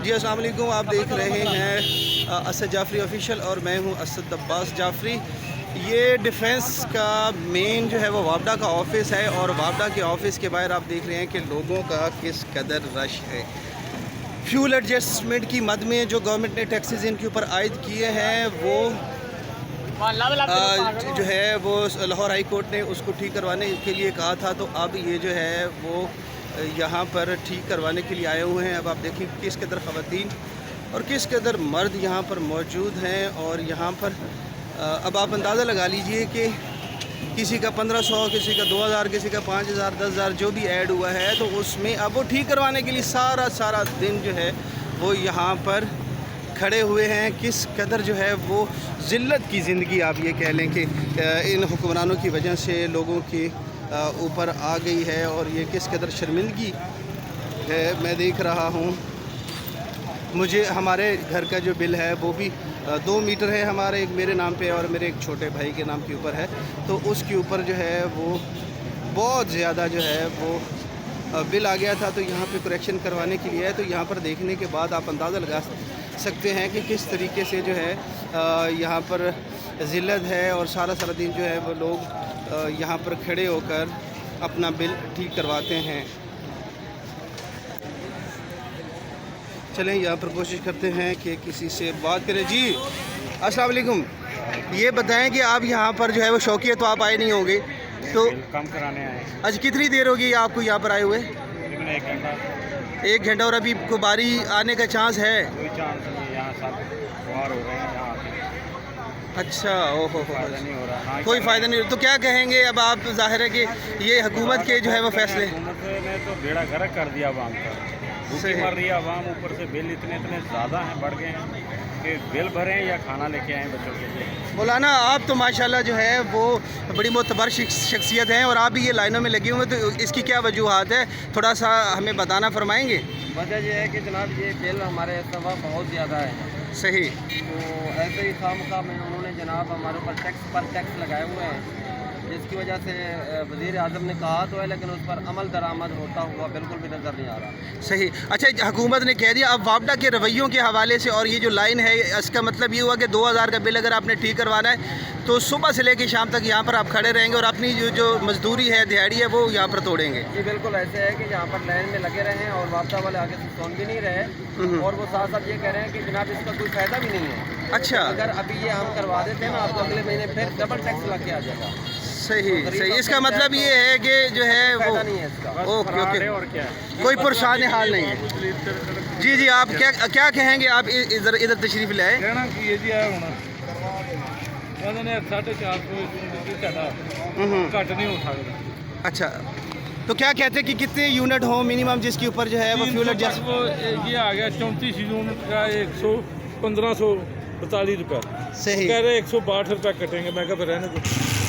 जी अस्सलाम वालेकुम। आप देख रहे हैं असद जाफरी ऑफिशियल और मैं हूं असद अब्बास जाफरी। ये डिफेंस का मेन जो है वो वापडा का ऑफिस है और वापडा के ऑफिस के बाहर आप देख रहे हैं कि लोगों का किस कदर रश है। फ्यूल एडजस्टमेंट की मद में जो गवर्नमेंट ने टैक्सेस इनके ऊपर आयद किए हैं वो जो है वो लाहौर हाई कोर्ट ने उसको ठीक करवाने के लिए कहा था, तो अब ये जो है वो यहाँ पर ठीक करवाने के लिए आए हुए हैं। अब आप देखें किस कदर ख़वातीन और किस कदर मर्द यहाँ पर मौजूद हैं और यहाँ पर अब आप अंदाज़ा लगा लीजिए कि किसी का 1500, किसी का 2000, किसी का 5000, 10,000 जो भी ऐड हुआ है, तो उसमें अब वो ठीक करवाने के लिए सारा दिन जो है वो यहाँ पर खड़े हुए हैं। किस कदर जो है वो ज़िल्लत की ज़िंदगी आप ये कह लें कि इन हुक्मरानों की वजह से लोगों की ऊपर आ गई है और ये किस कदर शर्मिंदगी है। मैं देख रहा हूँ, मुझे हमारे घर का जो बिल है वो भी 2 मीटर है हमारे, एक मेरे नाम पे और मेरे एक छोटे भाई के नाम के ऊपर है, तो उसके ऊपर जो है वो बहुत ज़्यादा जो है वो बिल आ गया था। तो यहाँ पे करेक्शन करवाने के लिए है, तो यहाँ पर देखने के बाद आप अंदाज़ा लगा सकते हैं कि किस तरीके से जो है यहाँ पर ज़िल्लत है और सारा दिन जो है वो लोग यहाँ पर खड़े होकर अपना बिल ठीक करवाते हैं। चलें यहाँ पर कोशिश करते हैं कि किसी से बात करें। जी अस्सलाम वालेकुम। ये बताएं कि आप यहाँ पर जो है वो शौकिया तो आप आए नहीं होंगे, तो काम कराने आए। अच्छा कितनी देर होगी आपको यहाँ पर आए हुए? 1 घंटा। 1 घंटा। और अभी को बारी आने का चांस है? कोई चांस नहीं, यहाँ सब बाहर हो रहे हैं यहाँ आके। अच्छा, ओहो फायदा नहीं हो रहा, कोई फ़ायदा नहीं। तो क्या कहेंगे अब आप? जाहिर है कि ये हुकूमत के जो है वो फैसले, हुकूमत ने तो बेड़ा गर्क कर दिया आवाम का। भूखी मर रही है आवाम, ऊपर से बिल इतने ज़्यादा हैं, बढ़ गए हैं कि बिल भरें या खाना लेके आएँ बच्चों के लिए। मौलाना आप तो माशाल्लाह जो है वो बड़ी मोतबर शख्सियत हैं और आप भी ये लाइनों में लगे हुए, तो इसकी क्या वजूहात है, थोड़ा सा हमें बताना फरमाएंगे? वजह यह है कि जनाब ये बिल हमारे इस दफ़ा बहुत ज़्यादा है। सही। तो ऐसे ही खामखा में उन्होंने जनाब हमारे ऊपर टैक्स लगाए हुए हैं, जिसकी वजह से वज़ीर आज़म ने कहा तो है, लेकिन उस पर अमल दरामद होता हुआ बिल्कुल भी नज़र नहीं आ रहा। सही। अच्छा, हुकूमत ने कह दिया अब वापडा के रवैयों के हवाले से, और ये जो लाइन है इसका मतलब ये हुआ कि 2000 का बिल अगर आपने ठीक करवाना है तो सुबह से लेकर शाम तक यहाँ पर आप खड़े रहेंगे और अपनी जो मजदूरी है, दिहाड़ी है, वो यहाँ पर तोड़ेंगे? जी बिल्कुल ऐसे है कि यहाँ पर लाइन में लगे रहें और वापडा वाले आगे से सुन भी नहीं रहे, और वो साथ साथ ये कह रहे हैं कि जनाब इसका कोई फ़ायदा भी नहीं है। अच्छा। अगर अभी ये हम करवा देते हैं ना, आपको अगले महीने फिर डबल टैक्स लग के आ जाएगा। सही। इसका मतलब ये है कि जो है वो नहीं है इसका। ओके। और क्या कोई परेशान हाल नहीं है। जी आप क्या कहेंगे? आप इधर तशरीफ ले आए। कहना की है जी आया होना ने 450 घट नहीं हो सकता। अच्छा, तो क्या कहते हैं कि कितने यूनिट हो मिनिमम जिसके ऊपर जो है वो फ्यूल एडजस्ट? वो ये आ गया 34 यूनिट का 1542 रुपये। सही कह रहे 162 रुपये कटेंगे। मैं क्या फिर रहने दो।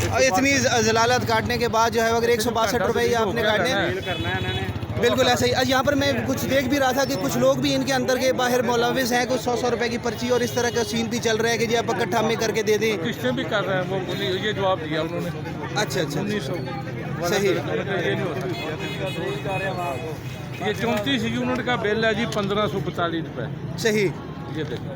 और इतनी जलालत काटने के बाद जो है अगर 162 रुपये आपने काटने, करना है इन्होंने। बिल्कुल ऐसा ही। यहाँ पर मैं कुछ देख भी रहा था कि कुछ लोग भी इनके अंदर के बाहर मुलविस हैं, कुछ 100 रुपए की पर्ची और इस तरह का सीन भी चल रहा है कि जी आप इकट्ठा में करके दे दें। किस्तें भी कर रहे हैं वो, ये जवाब दिया उन्होंने। अच्छा 1900 सही। ये 34 यूनिट का बिल है जी 1542 रुपये। सही। ये देखो।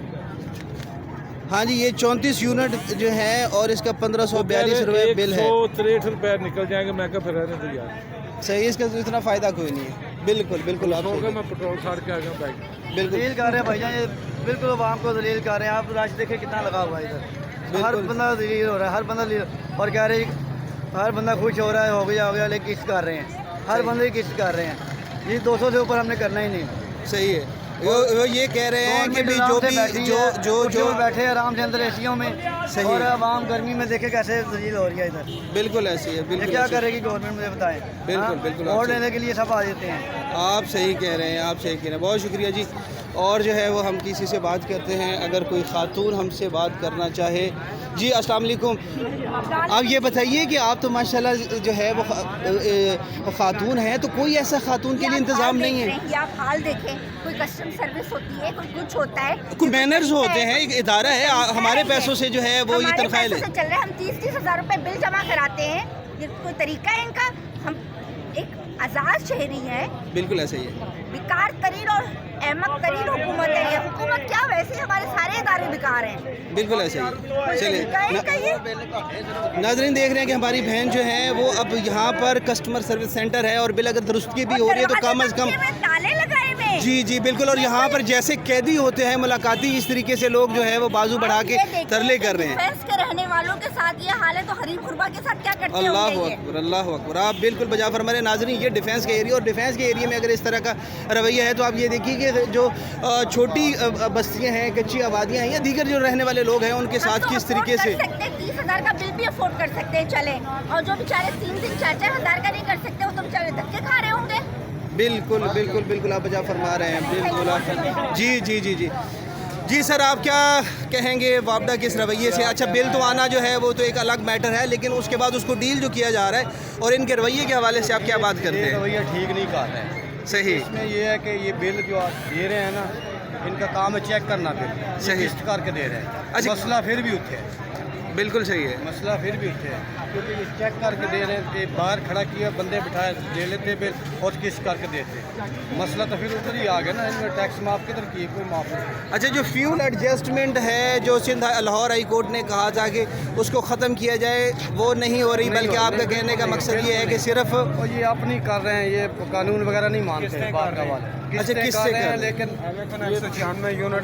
हाँ जी, ये 34 यूनिट जो है और इसका 1542 रुपये बिल है। 163 रुपये निकल जाएंगे। मैं क्या फिर रहने दो यार। सही, इसका तो इतना फ़ायदा कोई नहीं है। बिल्कुल आप मैं पेट्रोल छाड़ के आ गया बाइक। बिल्कुल दलील कर रहे हैं भाईजान, ये बिल्कुल आवाम को दलील कर रहे हैं। आप राश देखें कितना लगा हुआ है इधर, हर बंदा दलील हो रहा है, हर बंदा और कह रहे हर बंदा खुश हो रहा है, हो गया लेकिन किस्त कर रहे हैं, हर बंदे की किस्त कर रहे हैं। ये 200 से ऊपर हमने करना ही नहीं। सही है। वो ये कह रहे हैं कि भी जो बैठे आराम से अंदर एसियों में, सही। और आवाम गर्मी में देखे कैसे दलील हो रही है इधर। बिल्कुल ऐसी है। बिल्कुल क्या करेगी गवर्नमेंट, मुझे बताएं। बिल्कुल वोट लेने के लिए सब आ जाते हैं। आप सही कह रहे हैं। बहुत शुक्रिया जी। और जो है वो हम किसी से बात करते हैं, अगर कोई खातून हमसे बात करना चाहे। जी अस्सलाम वालेकुम। आप ये बताइए कि आप तो माशाल्लाह जो है वो खातून हैं, तो कोई ऐसा खातून के लिए इंतज़ाम नहीं है? आप हाल देखें, कोई कस्टम सर्विस होती है, कोई कुछ होता है, कोई मैनर्स होते हैं, एक इदारा है, हमारे पैसों से जो है वो ये तनख्वाह चल रहा है। हम 30-30 हज़ार रुपये बिल जमा कराते हैं, ये कोई तरीका है इनका? हम एक आज़ाद शहरी हैं। बिल्कुल ऐसा ही है। बेकार तरीन और अहमक तरीन हुकूमत है ये। हुकूमत क्या, वैसे ही हमारे सारे इदारे बेकार हैं। बिल्कुल ऐसे ही। चलिए नाज़रीन देख रहे हैं कि हमारी बहन जो है वो अब यहाँ पर कस्टमर सर्विस सेंटर है और बिल अगर दुरुस्तगी भी हो रही है तो कम अज़ कम ताले लगाए हुए। जी जी बिल्कुल। और यहाँ पर जैसे कैदी होते हैं मुलाकाती, इस तरीके से लोग जो है वो बाजू बढ़ा के तरले कर रहे हैं। डिफेंस के रहने वालों के साथ ये हाल है तो हरीफ गुरबा के साथ क्या करते अल्लाह होंगे ये? अकबर, अल्लाह अकबर। आप बिल्कुल बजा फरमा रहे हैं नाज़रीन, ये डिफेंस के एरिया, और डिफेंस के एरिया में अगर इस तरह का रवैया है तो आप ये देखिए कि जो छोटी बस्तियाँ हैं, कच्ची आबादियाँ हैं या दीगर जो रहने वाले लोग हैं उनके साथ किस तरीके से 30,000 का बिल भी अफोर्ड कर सकते हैं चले, और जो बेचारे 3-3, 4-4 हज़ार का नहीं कर सकते वो तो बेचारे धक्के खा रहे होंगे। बिल्कुल बिल्कुल बिल्कुल आप बजा फरमा रहे हैं, बिल्कुल आप जी जी जी जी जी सर, आप क्या कहेंगे वापडा के इस रवैये से? अच्छा, बिल तो आना जो है वो तो एक अलग मैटर है, लेकिन उसके बाद उसको डील जो किया जा रहा है और इनके रवैये के हवाले से आप क्या बात करते हैं? रवैया ठीक नहीं कर रहे हैं। सही। इसमें ये है कि ये बिल जो आप दे रहे हैं ना, इनका काम है चेक करना बिल, सही। किस्त करके दे रहे हैं। अच्छा। मसला फिर भी उठे है, बिल्कुल सही है। मसला फिर भी उठे है क्योंकि ये चेक करके दे रहे हैं कि बाहर खड़ा किया, बंदे बिठाए दे लेते बिल और किस्त करके देते। मसला तो फिर उधर ही आ गया ना, इन्होंने टैक्स माफ़ किधर किए, कोई माफ़ नहीं। अच्छा, जो फ्यूल एडजस्टमेंट है जो सिंध लाहौर हाई कोर्ट ने कहा था कि उसको ख़त्म किया जाए, वो नहीं हो रही, बल्कि आपका कहने का मकसद ये है कि सिर्फ और ये अपनी कर रहे हैं, ये कानून वगैरह नहीं मानते हैं बात का वाला। अच्छा, किससे कर रहे हैं? लेकिन 196 यूनिट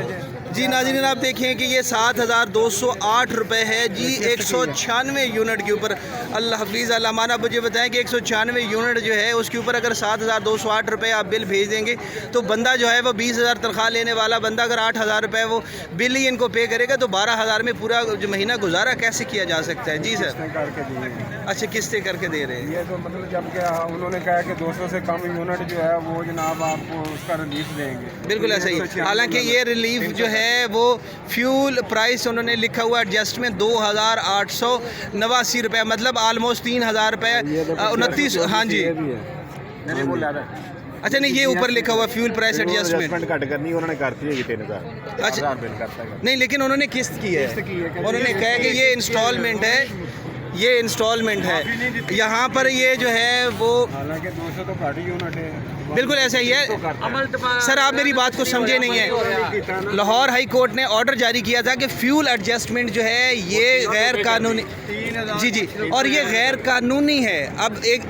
जी नाज़रीन आप देखें कि ये 7,208 रुपये है जी 196 यूनिट के ऊपर। अल्लाह हफीज़ अल्लाह माना मुझे बताएं कि 196 यूनिट जो है उसके ऊपर अगर 7,208 रुपये आप बिल भेज देंगे तो बंदा जो है वो 20,000 तनख्वाह लेने वाला बंदा अगर 8,000 रुपये वो बिल ही इनको पे करेगा तो 12,000 में पूरा जो महीना गुजारा कैसे किया जा सकता है? जी सर। करके दिए। अच्छा, किस्तें करके दे रहे हैं? ये तो मतलब जब कि उन्होंने कहा कि 200 से कम यूनिट जो है वो जनाब आपको उसका रिलीफ देंगे। बिल्कुल ऐसा ही। हालांकि ये रिलीफ जो है वो फ्यूल प्राइस उन्होंने लिखा हुआ एडजस्टमेंट 2,889 रुपये, मतलब आलमोस्ट 3,000 रुपये 29। हाँ जी, मैंने बोला था। अच्छा नहीं, ये ऊपर लिखा हुआ फ्यूल प्राइस एडजस्टमेंट घट करनी उन्होंने करती है 3,000। अच्छा बिल करता है। नहीं, लेकिन उन्होंने किस्त की है, उन्होंने कहा कि ये इंस्टॉलमेंट है, ये इंस्टॉलमेट है। यहाँ पर ये जो है वो हालांकि 200 तो घट यूनिट है। बिल्कुल ऐसा ही है। सर आप मेरी बात को समझे नहीं है। लाहौर हाई कोर्ट ने ऑर्डर जारी किया था कि फ्यूल एडजस्टमेंट जो है ये गैर कानूनी, जी जी, और ये गैर कानूनी है। अब एक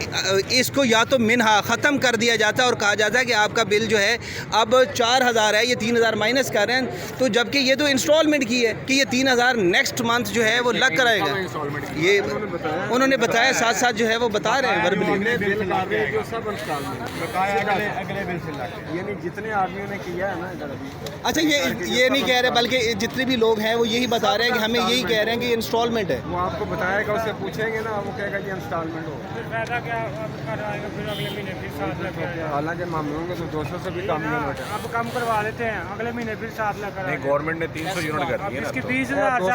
इसको या तो मिनहा ख़त्म कर दिया जाता है और कहा जाता है कि आपका बिल जो है अब 4,000 है, ये 3,000 माइनस कर रहे हैं, तो जबकि ये तो इंस्टॉलमेंट की है कि ये 3,000 नेक्स्ट मंथ जो है वो लग कर आएगा। ये उन्होंने बताया, साथ साथ जो है वो बता रहे हैं वर्बली। अगले बिल से यानी जितने आदमियों ने किया है ना इधर अभी। अच्छा, ये नहीं कह रहे, बल्कि जितने भी लोग हैं वो यही बता रहे हैं कि हमें यही कह रहे हैं कि इंस्टॉलमेंट है। वो आपको बताएगा, उससे पूछेंगे ना, वो कहेगा ये इंस्टॉलमेंट हो। फायदा क्या कराएगा फिर अगले महीने फिर 7 लाख। हालांकि मामले होंगे तो 200 से भी कम यूनिट है। अब कम करवा लेते हैं, अगले महीने फिर 7 लाख। नहीं, गवर्नमेंट ने 300 यूनिट कर दिए ना, इसकी 20,000 और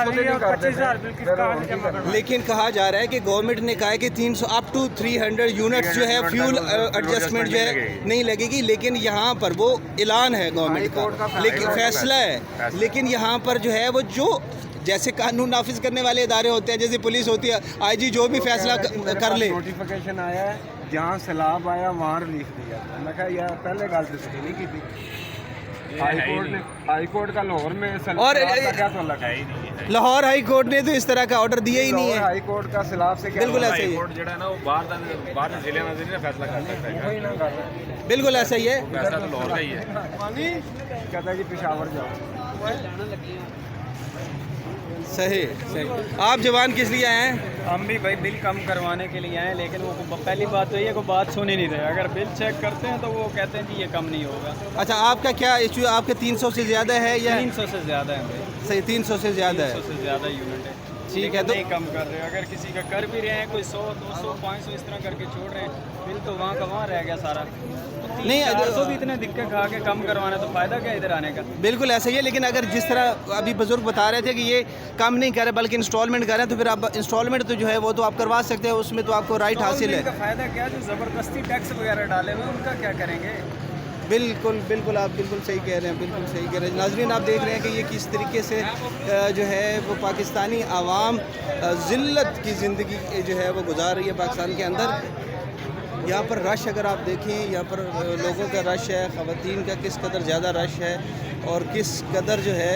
25,000 बिल किस कहाँ से जमा करना। लेकिन कहा जा रहा है कि गवर्नमेंट ने कहा है कि 300 अप टू 300 यूनिट्स जो है फ्यूल एडजस्टमेंट जो है नहीं लगेगी, लेकिन यहाँ पर वो ऐलान है गवर्नमेंट का, लेकिन फैसला है। लेकिन यहाँ पर जो है वो जो जैसे कानून नाफिज करने वाले इदारे होते हैं, जैसे पुलिस होती है, आईजी जो भी फैसला कर ले। नोटिफिकेशन आया है, जहाँ सैलाब आया वहाँ रिलीफ दिया। मैं कहा यार पहले गल तो सही नहीं की थी। हाई कोर्ट का लाहौर में और क्या तो लगा ही नहीं है। लाहौर हाई कोर्ट ने तो इस तरह का ऑर्डर दिया ही नहीं है। हाई कोर्ट का सैलाब से क्या बिल्कुल ऐसा ही है, ਜਿਹੜਾ ਨਾ ਉਹ ਬਾਹਰ ਦੇ ਜ਼ਿਲ੍ਹਿਆਂ ਦਾ ਨਹੀਂ ਫੈਸਲਾ कर सकता है। वही ना कर रहे। बिल्कुल ऐसा ही है। फैसला तो लाहौर का ही है। कहता है कि पेशावर जाओ। सही सही। आप जवान किस लिए आए हैं? हम भी भाई बिल कम करवाने के लिए आए, लेकिन वो पहली बात तो ये को बात सुन ही नहीं रहे। अगर बिल चेक करते हैं तो वो कहते हैं कि ये कम नहीं होगा। अच्छा, आपका क्या इशू? आपके 300 से ज़्यादा है या 300 से ज़्यादा है भाई, सही 300 से ज़्यादा है? 300 से ज़्यादा यूनिट है। ठीक है, तो नहीं कम कर रहे हैं। अगर किसी का कर भी रहे हैं, कोई 100, 200, 500 इस तरह करके छोड़ रहे हैं, बिल तो वहाँ का वहाँ रह गया सारा। नहीं, 400 भी इतने दिक्कत खा के कम करवाना तो फ़ायदा क्या इधर आने का। बिल्कुल ऐसा ही है। लेकिन अगर जिस तरह अभी बुजुर्ग बता रहे थे कि ये कम नहीं कर रहे बल्कि इंस्टॉलमेंट कर रहे हैं, तो फिर आप इंस्टॉलमेंट तो जो है वो तो आप करवा सकते हैं, उसमें तो आपको राइट हासिल है। का फ़ायदा क्या, जो ज़बरदस्ती टैक्स वगैरह डाले हुए उनका क्या करेंगे। बिल्कुल बिल्कुल, आप बिल्कुल सही कह रहे हैं, बिल्कुल सही कह रहे हैं। नाज़रीन आप देख रहे हैं कि ये किस तरीके से जो है वो पाकिस्तानी आवाम ज़िल्लत की ज़िंदगी जो है वो गुजार रही है पाकिस्तान के अंदर। यहाँ पर रश अगर आप देखें, यहाँ पर लोगों का रश है, ख़वातीन का किस कदर ज़्यादा रश है और किस कदर जो है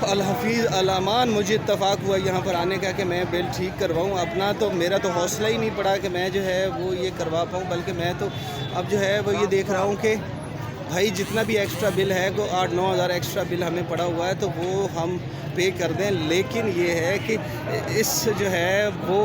अल-हफ़ीज़ अल-अमान मुझे इत्तफ़ाक़ हुआ यहाँ पर आने का कि मैं बिल ठीक करवाऊँ अपना। तो मेरा तो हौसला ही नहीं पड़ा कि मैं जो है वो ये करवा पाऊँ, बल्कि मैं तो अब जो है वो ये देख रहा हूँ कि भाई जितना भी एक्स्ट्रा बिल है वो 8-9 हज़ार एक्स्ट्रा बिल हमें पड़ा हुआ है तो वो हम पे कर दें। लेकिन ये है कि इस जो है वो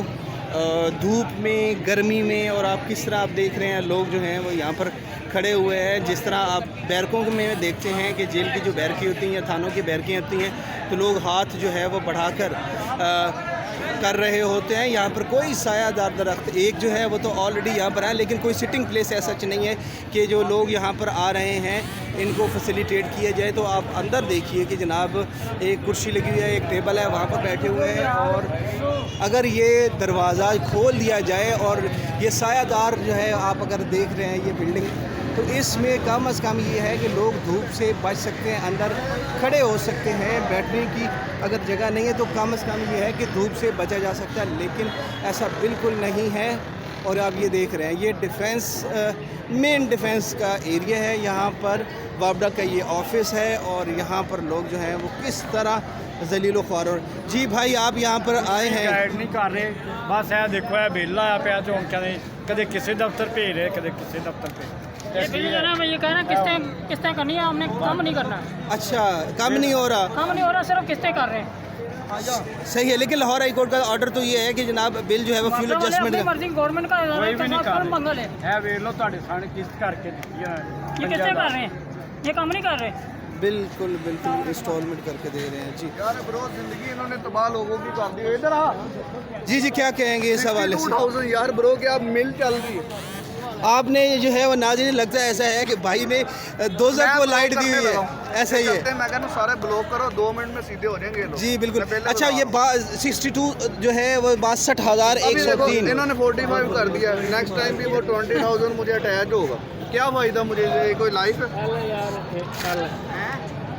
धूप में, गर्मी में, और आप किस तरह आप देख रहे हैं लोग जो हैं वो यहाँ पर खड़े हुए हैं। जिस तरह आप बैरकों में देखते हैं कि जेल की जो बैरकें होती हैं या थानों की बैरकें होती हैं तो लोग हाथ जो है वो बढ़ाकर कर रहे होते हैं। यहाँ पर कोई सायादार दरख्त एक जो है वो तो ऑलरेडी यहाँ पर है, लेकिन कोई सिटिंग प्लेस ऐसा नहीं है कि जो लोग यहाँ पर आ रहे हैं इनको फैसिलिटेट किया जाए। तो आप अंदर देखिए कि जनाब एक कुर्सी लगी हुई है, एक टेबल है, वहाँ पर बैठे हुए हैं। और अगर ये दरवाज़ा खोल दिया जाए और ये सायादार जो है आप अगर देख रहे हैं ये बिल्डिंग, तो इसमें कम से कम ये है कि लोग धूप से बच सकते हैं, अंदर खड़े हो सकते हैं। बैठने की अगर जगह नहीं है तो कम से कम ये है कि धूप से बचा जा सकता है, लेकिन ऐसा बिल्कुल नहीं है। और आप ये देख रहे हैं ये डिफेंस मेन डिफेंस का एरिया है, यहाँ पर वापडा का ये ऑफिस है और यहाँ पर लोग जो हैं वो किस तरह जलीलो ख्वार। जी भाई आप यहाँ पर आए हैं? गाइड नहीं कर रहे, बस है देखो है बिल आया पे चौंकिया ने कदे किसी दफ्तर भेज रहे कदे किसी दफ्तर पे। ये बिल जो है मैं ये कह रहा किस्तें करनी है, हमने काम नहीं करना। अच्छा, काम नहीं हो रहा? काम नहीं हो रहा, सिर्फ किस्तें कर रहे हैं। सही है, लेकिन लाहौर हाई कोर्ट का ऑर्डर तो ये है कि जनाब बिल जो है वो फ्यूल एडजस्टमेंट का मर्जी गवर्नमेंट का मंगल है वे लो ਤੁਹਾਡੇ ਸਾਹਮਣੇ किस्त करके दी है। ये किस्तें कर रहे हैं, ये काम नहीं कर रहे। बिल्कुल बिल्कुल इंस्टॉलमेंट करके दे रहे हैं। जी यार ब्रो जिंदगी इन्होंने तबाह लोगों की कर दी। इधर आ जी क्या कहेंगे इस हवाले से? 2000 यार ब्रो क्या मिल चल रही है। आपने जो है वो नाज़रीन लगता है ऐसा है कि भाई ने दोज़ख को लाइट दी हुई है, ऐसा ही है। मैं कहता हूं सारे ब्लॉक करो, 2 मिनट में सीधे हो जाएंगे लोग। जी बिल्कुल। अच्छा ये 62 जो है वो 62,103 इन्होंने 45 कर दिया। नेक्स्ट टाइम भी वो 20,000 मुझे अटैच होगा। क्या फ़ायदा मुझे, कोई लाइफ है?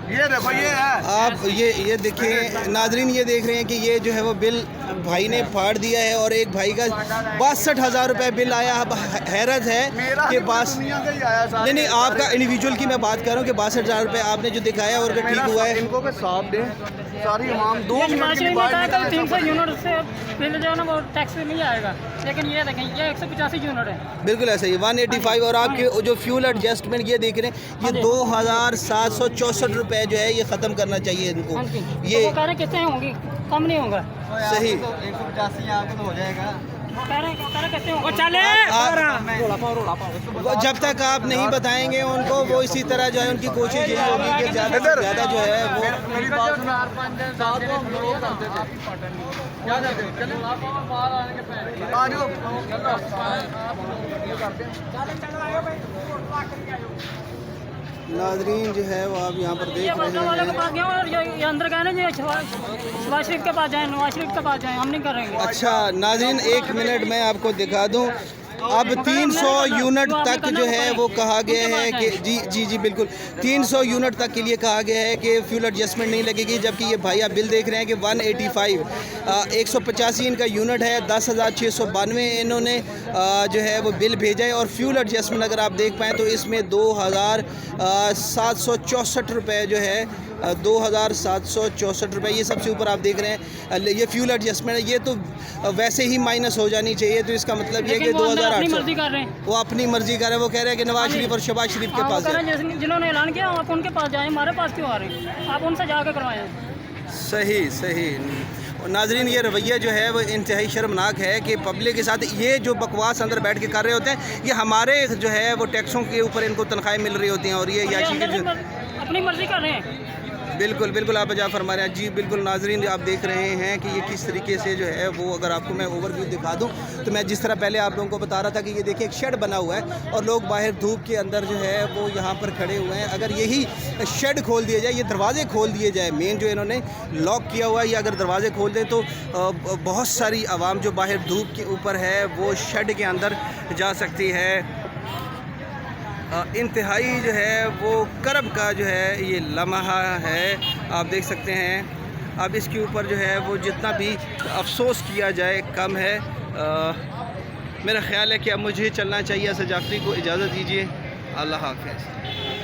ये देखो ये है। आप ये देखिए नाजरीन, ये देख रहे हैं कि ये जो है वो बिल भाई ने फाड़ दिया है और एक भाई का 62,000 रुपये बिल आया। अब हैरत है कि नहीं आपका इंडिविजुअल की मैं बात कर रहा हूँ कि 62,000 रुपये आपने जो दिखाया और ठीक हुआ है। इनको साफ दें सारी आवाम 2 मिनट की 300 यूनिट से बिल जो है ना वो टैक्स नहीं आएगा, लेकिन ये देखें ये 185 यूनिट है। बिल्कुल ऐसा ही 185। और आपके जो फ्यूल एडजस्टमेंट ये देख रहे हैं ये 2,764 रुपये जो है ये ख़त्म करना चाहिए इनको। ये कह रहे कितने होंगी, कम नहीं होगा। सही 185 यहाँ पे तो हो जाएगा। जब तक आप नहीं बताएंगे उनको, वो इसी तरह जो है उनकी कोशिश यही होगी कि ज़्यादा से ज़्यादा जो है वो नाजरीन जो है वो आप यहाँ पर देख रहे हैं। ये अंदर गए ना जी, शहबाज शरीफ के पास जाए, नवाज शरीफ के पास जाए, हम नहीं करेंगे। अच्छा नाजरीन 1 मिनट में आपको दिखा दूँ। अब 300 यूनिट तक जो है वो कहा गया है कि जी बिल्कुल 300 यूनिट तक के लिए कहा गया है कि फ्यूल एडजस्टमेंट नहीं लगेगी। जबकि ये भाई आप बिल देख रहे हैं कि 185 185 इनका यूनिट है, 10,692 इन्होंने जो है वो बिल भेजा है। और फ्यूल एडजस्टमेंट अगर आप देख पाएँ तो इसमें 2,764 रुपये जो है 2,764 रुपये, ये सबसे ऊपर आप देख रहे हैं। ये फ्यूल एडजस्टमेंट है, ये तो वैसे ही माइनस हो जानी चाहिए। तो इसका मतलब ये कि 2,800 कर रहे हैं, वो अपनी मर्जी कर रहे हैं। वो कह रहे हैं कि नवाज शरीफ और शहबाज शरीफ के पास जाए। जिन्होंने ऐलान किया आप उनके पास जाएं, हमारे पास क्यों आ रहे हैं? आप उनसे जाकर करवाएं। सही। और नाजरीन ये रवैया जो है वो इंतहाई शर्मनाक है कि पब्लिक के साथ ये जो बकवास अंदर बैठ के कर रहे होते हैं, ये हमारे जो है वो टैक्सों के ऊपर इनको तनख्वाहें मिल रही होती हैं और ये याशी के जो अपनी मर्जी कर रहे हैं। बिल्कुल आप जा फरमा रहे हैं। जी बिल्कुल नाजरीन आप देख रहे हैं कि ये किस तरीके से जो है वो, अगर आपको मैं ओवरव्यू दिखा दूं तो मैं जिस तरह पहले आप लोगों को बता रहा था कि ये देखिए एक शेड बना हुआ है और लोग बाहर धूप के अंदर जो है वो यहाँ पर खड़े हुए हैं। अगर यही शेड खोल दिया जाए, ये दरवाज़े खोल दिए जाए, मेन जो इन्होंने लॉक किया हुआ है, ये अगर दरवाज़े खोल दें तो बहुत सारी आवाम जो बाहर धूप के ऊपर है वो शेड के अंदर जा सकती है। इंतहाई जो है वो करब का जो है ये लम्हा है, आप देख सकते हैं। अब इसके ऊपर जो है वो जितना भी अफसोस किया जाए कम है। मेरा ख्याल है कि अब मुझे चलना चाहिए। असद जाफरी को इजाज़त दीजिए। अल्लाह हाफ़िज़।